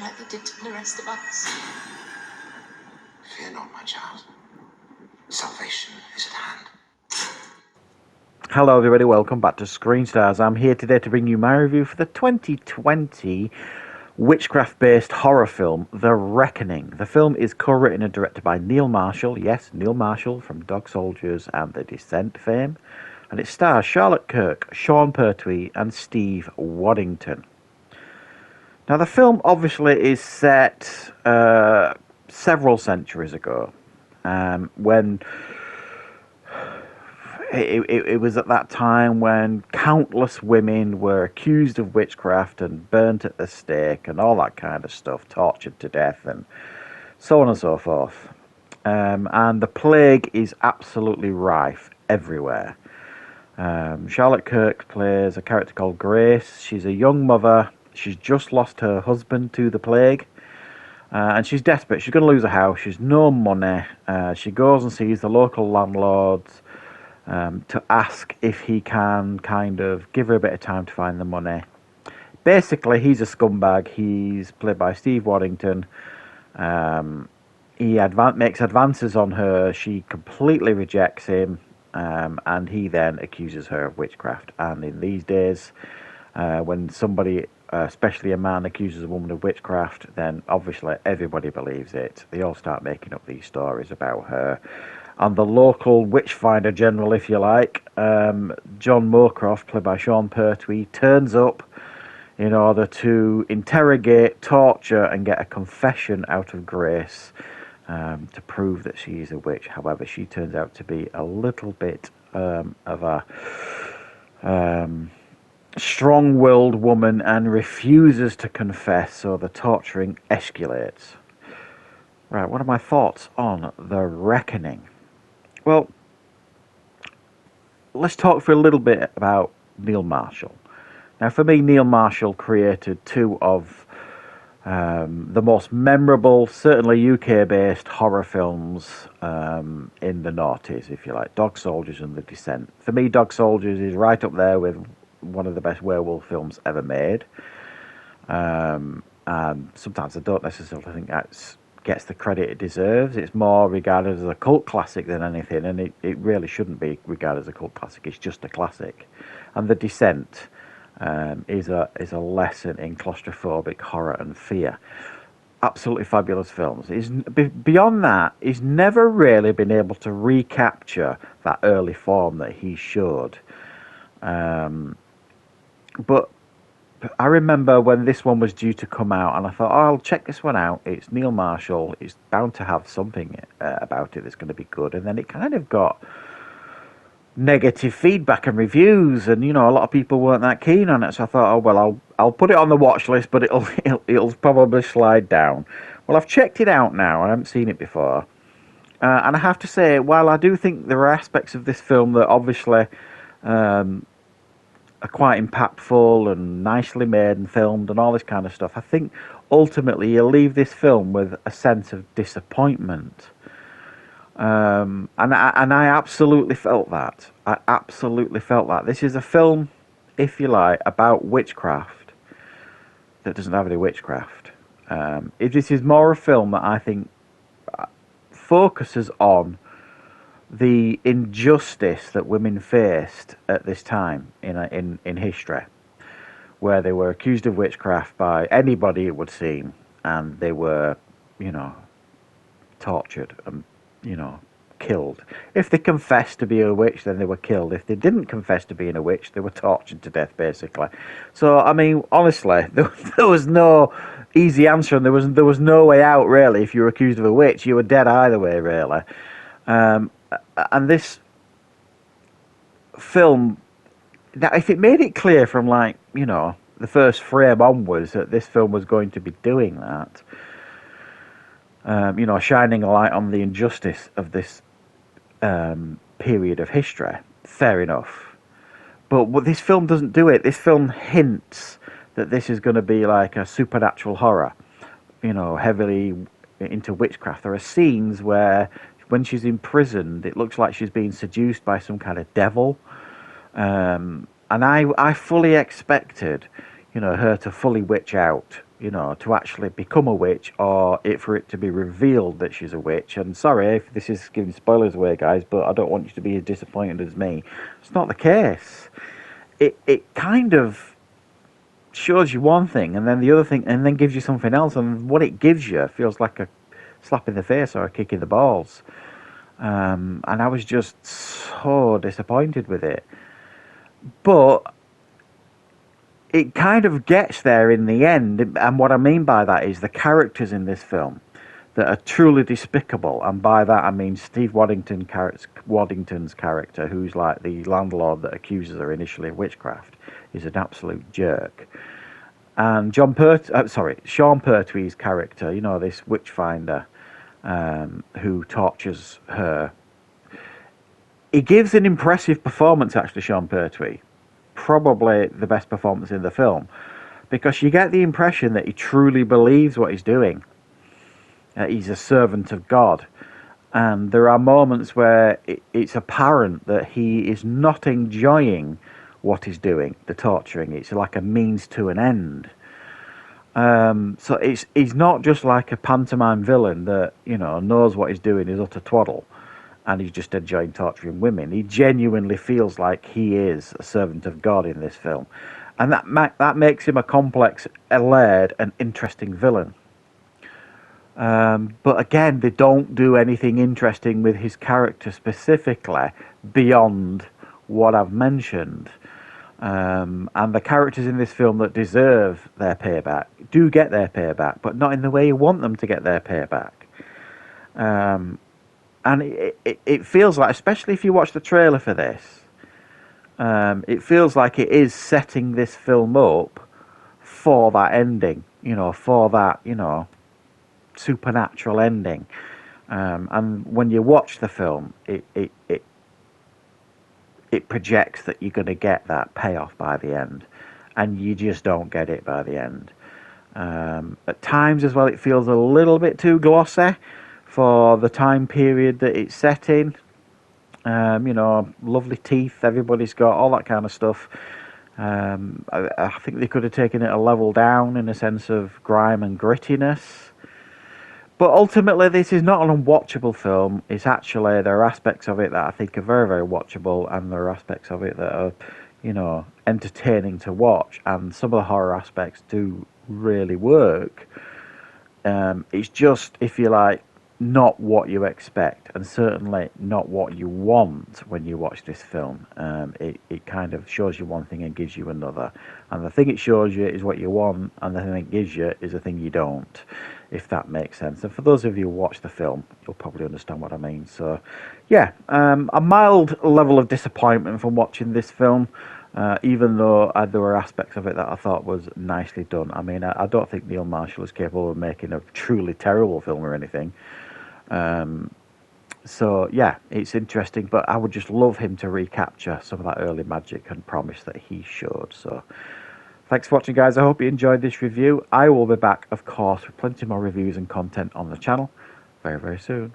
like they did to the rest of us. Fear not, my child. Salvation is at hand. Hello everybody, welcome back to Screenstars. I'm here today to bring you my review for the 2020 witchcraft-based horror film, The Reckoning. The film is co-written and directed by Neil Marshall, yes, Neil Marshall from Dog Soldiers and The Descent fame, and it stars Charlotte Kirk, Sean Pertwee and Steve Waddington. Now the film obviously is set several centuries ago, when it was at that time when countless women were accused of witchcraft and burnt at the stake and all that kind of stuff, tortured to death and so on and so forth. And the plague is absolutely rife everywhere. Charlotte Kirk plays a character called Grace. She's a young mother. She's just lost her husband to the plague. And she's desperate. She's going to lose her house. She's no money. She goes and sees the local landlords to ask if he can kind of give her a bit of time to find the money. Basically, he's a scumbag. He's played by Steve Waddington. He makes advances on her. She completely rejects him, and he then accuses her of witchcraft. And in these days, when somebody, especially a man, accuses a woman of witchcraft, then obviously everybody believes it. They all start making up these stories about her. And the local witchfinder general, if you like, John Moorcroft, played by Sean Pertwee, turns up in order to interrogate, torture, and get a confession out of Grace to prove that she is a witch. However, she turns out to be a little bit of a strong-willed woman and refuses to confess, so the torturing escalates. Right, what are my thoughts on The Reckoning? Well, let's talk for a little bit about Neil Marshall. Now, for me, Neil Marshall created two of the most memorable, certainly UK-based horror films in the noughties, if you like, Dog Soldiers and The Descent. For me, Dog Soldiers is right up there with one of the best werewolf films ever made. And sometimes I don't necessarily think that gets the credit it deserves. It's more regarded as a cult classic than anything, and it really shouldn't be regarded as a cult classic. It's just a classic. And The Descent is a lesson in claustrophobic horror and fear. Absolutely fabulous films. Beyond that, he's never really been able to recapture that early form that he showed. But I remember when this one was due to come out, and I thought, oh, I'll check this one out. It's Neil Marshall. It's bound to have something about it that's going to be good. And then it kind of got negative feedback and reviews, and a lot of people weren't that keen on it. So I thought, oh well, I'll put it on the watch list, but it'll probably slide down. Well, I've checked it out now. I haven't seen it before, and I have to say, while I do think there are aspects of this film that obviously are quite impactful and nicely made and filmed and all this kind of stuff, I think ultimately you'll leave this film with a sense of disappointment. And I absolutely felt that. I absolutely felt that. This is a film, if you like, about witchcraft that doesn't have any witchcraft. This is more a film that I think focuses on the injustice that women faced at this time in history, where they were accused of witchcraft by anybody, it would seem, and they were, tortured and, killed. If they confessed to being a witch, then they were killed. If they didn't confess to being a witch, they were tortured to death, basically. So, I mean, honestly, there was no easy answer, and there was no way out, really. If you were accused of a witch, you were dead either way, really. And this film, that if it made it clear from the first frame onwards that this film was going to be doing that, shining a light on the injustice of this period of history, fair enough. But this film doesn't do it. This film hints that this is going to be like a supernatural horror, heavily into witchcraft. There are scenes where, when she's imprisoned, it looks like she's being seduced by some kind of devil. And I fully expected, her to fully witch out, to actually become a witch, or for it to be revealed that she's a witch. And sorry if this is giving spoilers away, guys, but I don't want you to be as disappointed as me. It's not the case. It kind of shows you one thing and then the other thing, and then gives you something else, and what it gives you feels like a slap in the face or a kick in the balls. And I was just so disappointed with it. But it kind of gets there in the end, and what I mean by that is the characters in this film that are truly despicable, and by that I mean Steve Waddington's character, who's like the landlord that accuses her initially of witchcraft, is an absolute jerk. And Sean Pertwee's character, this witch finder who tortures her. He gives an impressive performance, actually, Sean Pertwee. Probably the best performance in the film, because you get the impression that he truly believes what he's doing. He's a servant of God. And there are moments where it's apparent that he is not enjoying what he's doing, the torturing. It's like a means to an end. So he's not just like a pantomime villain that, knows what he's doing is utter twaddle and he's just enjoying torturing women. He genuinely feels like he is a servant of God in this film. And that makes him a complex, layered and interesting villain. But again, they don't do anything interesting with his character specifically beyond what I've mentioned. And the characters in this film that deserve their payback do get their payback, but not in the way you want them to get their payback. And it feels like, especially if you watch the trailer for this, it feels like it is setting this film up for that ending, for that, supernatural ending. And when you watch the film, it projects that you're going to get that payoff by the end, and you just don't get it by the end. At times as well, it feels a little bit too glossy for the time period that it's set in. Lovely teeth, everybody's got all that kind of stuff. I think they could have taken it a level down in a sense of grime and grittiness. But ultimately, this is not an unwatchable film. It's actually, there are aspects of it that I think are very, very watchable, and there are aspects of it that are, entertaining to watch. And some of the horror aspects do really work. It's just, if you like, not what you expect, and certainly not what you want when you watch this film. It kind of shows you one thing and gives you another. And the thing it shows you is what you want, and the thing it gives you is the thing you don't, if that makes sense. And for those of you who watch the film, you'll probably understand what I mean. So, yeah, a mild level of disappointment from watching this film, even though there were aspects of it that I thought was nicely done. I mean, I don't think Neil Marshall is capable of making a truly terrible film or anything. So, yeah, it's interesting, but I would just love him to recapture some of that early magic and promise that he showed. So, thanks for watching, guys. I hope you enjoyed this review. I will be back, of course, with plenty more reviews and content on the channel very, very soon.